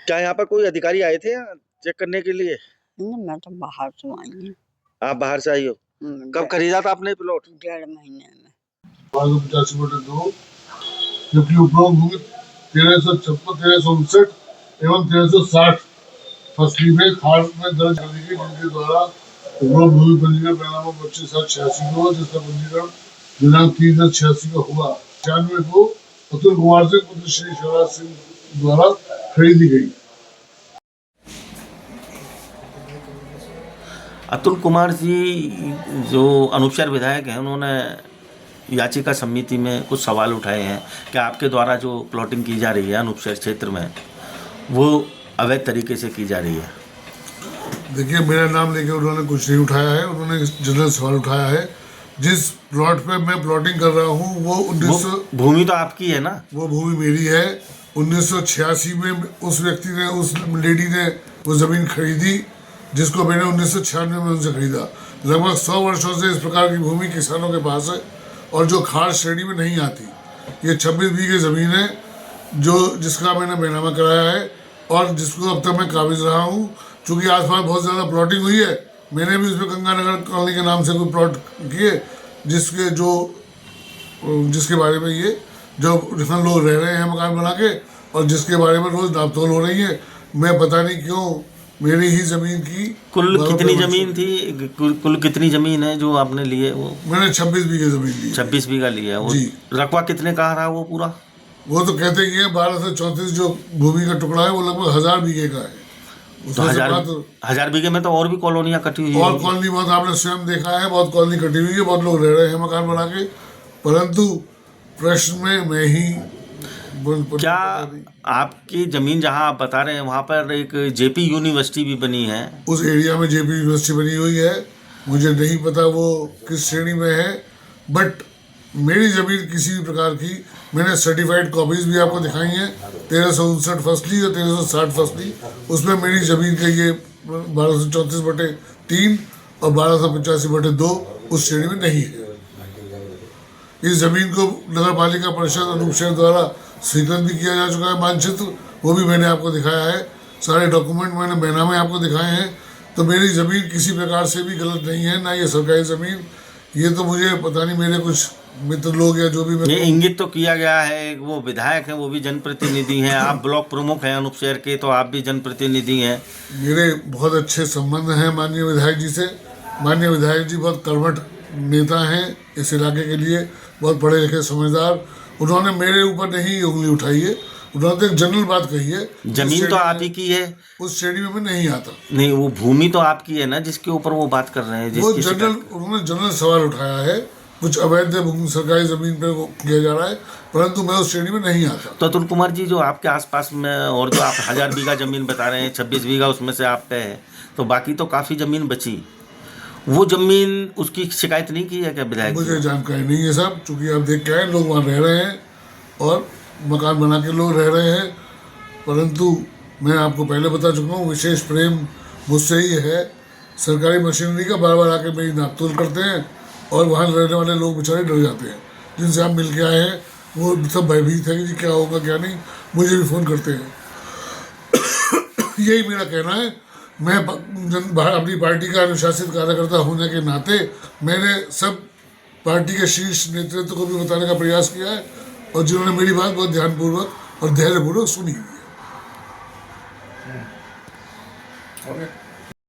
क्या यहाँ पर कोई अधिकारी आए थे चेक करने के लिए? नहीं, मैं तो बाहर से आई हूँ। आप बाहर से आई हो? कब खरीदा था आपने प्लॉट? 1.5 महीने में। 85/2 जबकि उपभोग भूमि 1356, 1359 एवं 1360 फसली में खाड़ में दर्ज कर दी गई, जिनके द्वारा उपभोग भूमि पंजीकरण परिणामों 25/7/86 को, जिसका पंजीकरण दिनांक 3/10/86 को हुआ। 96 को अतुल कुमार से पुत्र श्री शिवराज सिंह द्वारा खरीदी गई। अतुल कुमार जी जो अनुपशहर विधायक हैं, उन्होंने याचिका समिति में कुछ सवाल उठाए हैं कि आपके द्वारा जो प्लॉटिंग की जा रही है अनुपशहर क्षेत्र में, वो अवैध तरीके से की जा रही है। देखिए, मेरा नाम लेके उन्होंने कुछ नहीं उठाया है, उन्होंने जनरल सवाल उठाया है। जिस प्लॉट पे मैं प्लॉटिंग कर रहा हूँ वो 1900 भूमि तो आपकी है ना? वो भूमि मेरी है। 1986 में उस व्यक्ति ने, उस लेडी ने वो ज़मीन खरीदी, जिसको मैंने 1996 में उनसे खरीदा। लगभग 100 वर्षों से इस प्रकार की भूमि किसानों के पास है और जो खाड़ श्रेणी में नहीं आती। ये 26 बीघे ज़मीन है जिसका मैंने बैनामा कराया है और जिसको अब तक मैं काबिज रहा हूँ। चूँकि आसपास बहुत ज़्यादा प्लॉटिंग हुई है, मैंने भी उसमें गंगानगर कॉलोनी के नाम से कोई प्लॉट किए, जिसके बारे में ये जो जिसमें लोग रह रहे हैं मकान बना के, और जिसके बारे में रोज़ नापतोल हो रही है। मैं पता नहीं क्यों मेरी ही ज़मीन की कुल कितनी ज़मीन थी? कुल कितनी ज़मीन है जो आपने ली है? वो मैंने 26 बीघे ज़मीन ली। 26 बीघा लिया है। वो रकबा कितने का रहा वो पूरा? वो तो कहते ही है 12 से 34 जो भूमि का टुकड़ा है वो लगभग 1000 बीघे का है। तो 1000 बीघे में तो और भी कॉलोनियाँ कटी हुई है। और कॉलोनी बहुत आपने स्वयं देखा है, बहुत कॉलोनी कटी हुई है, बहुत लोग रह रहे हैं मकान बना के। परंतु प्रश्न में मैं ही क्या आपकी ज़मीन जहां आप बता रहे हैं वहां पर एक जेपी यूनिवर्सिटी भी बनी है? उस एरिया में जेपी यूनिवर्सिटी बनी हुई है, मुझे नहीं पता वो किस श्रेणी में है। बट मेरी ज़मीन किसी भी प्रकार की, मैंने सर्टिफाइड कॉपीज भी आपको दिखाई हैं। 1359 फसली और 1360 फसली, उसमें मेरी ज़मीन का ये 1234/3 और 1285/2 उस श्रेणी में नहीं है। इस ज़मीन को नगर पालिका परिषद अनुपशहर द्वारा स्वीकृत भी किया जा चुका है मानचित्र, वो भी मैंने आपको दिखाया है। सारे डॉक्यूमेंट मैंने बैनामे आपको दिखाए हैं। तो मेरी ज़मीन किसी प्रकार से भी गलत नहीं है, ना ये सरकारी ज़मीन। ये तो मुझे पता नहीं, मेरे कुछ मित्र लोग या जो भी ये इंगित तो किया गया है, वो विधायक हैं, वो भी जनप्रतिनिधि हैं, आप ब्लॉक प्रमुख हैं अनुपशहर के, तो आप भी जनप्रतिनिधि हैं। मेरे बहुत अच्छे संबंध हैं माननीय विधायक जी से। माननीय विधायक जी बहुत कर्मठ नेता हैं इस इलाके के लिए, बहुत पढ़े लिखे समझदार। उन्होंने मेरे ऊपर नहीं उंगली उठाई है, उन्होंने तो एक जनरल बात कही है। जमीन तो आप ही की है, उस श्रेणी में नहीं आता। नहीं, वो भूमि तो आपकी है ना जिसके ऊपर वो बात कर रहे हैं। उन्होंने जनरल सवाल उठाया है, कुछ अवैध भूमि सरकारी जमीन पे किया जा रहा है, परंतु मैं उस श्रेणी में नहीं आता। तो अतुल कुमार जी, जो आपके आसपास में और जो आप 1000 बीघा जमीन बता रहे हैं, 26 बीघा उसमें से आप पे है, तो बाकी तो काफ़ी ज़मीन बची। वो ज़मीन उसकी शिकायत नहीं की है क्या विधायक? मुझे जानकारी नहीं है साहब, चूँकि आप देख के आए, लोग वहाँ रह रहे हैं और मकान बना के लोग रह रहे हैं। परंतु मैं आपको पहले बता चुका हूँ, विशेष प्रेम मुझसे ही है। सरकारी मशीनरी का बार बार आके मेरी नापतोल करते हैं और वहाँ रहने वाले लोग बेचारे डर जाते हैं। जिनसे आप मिल के आए हैं वो सब भयभीत है कि जी क्या होगा क्या नहीं, मुझे भी फ़ोन करते हैं। यही मेरा कहना है। मैं अपनी पार्टी का अनुशासित कार्यकर्ता होने के नाते मैंने सब पार्टी के शीर्ष नेतृत्व को भी बताने का प्रयास किया है, और जिन्होंने मेरी बात बहुत ध्यानपूर्वक और धैर्यपूर्वक सुनी हुई है।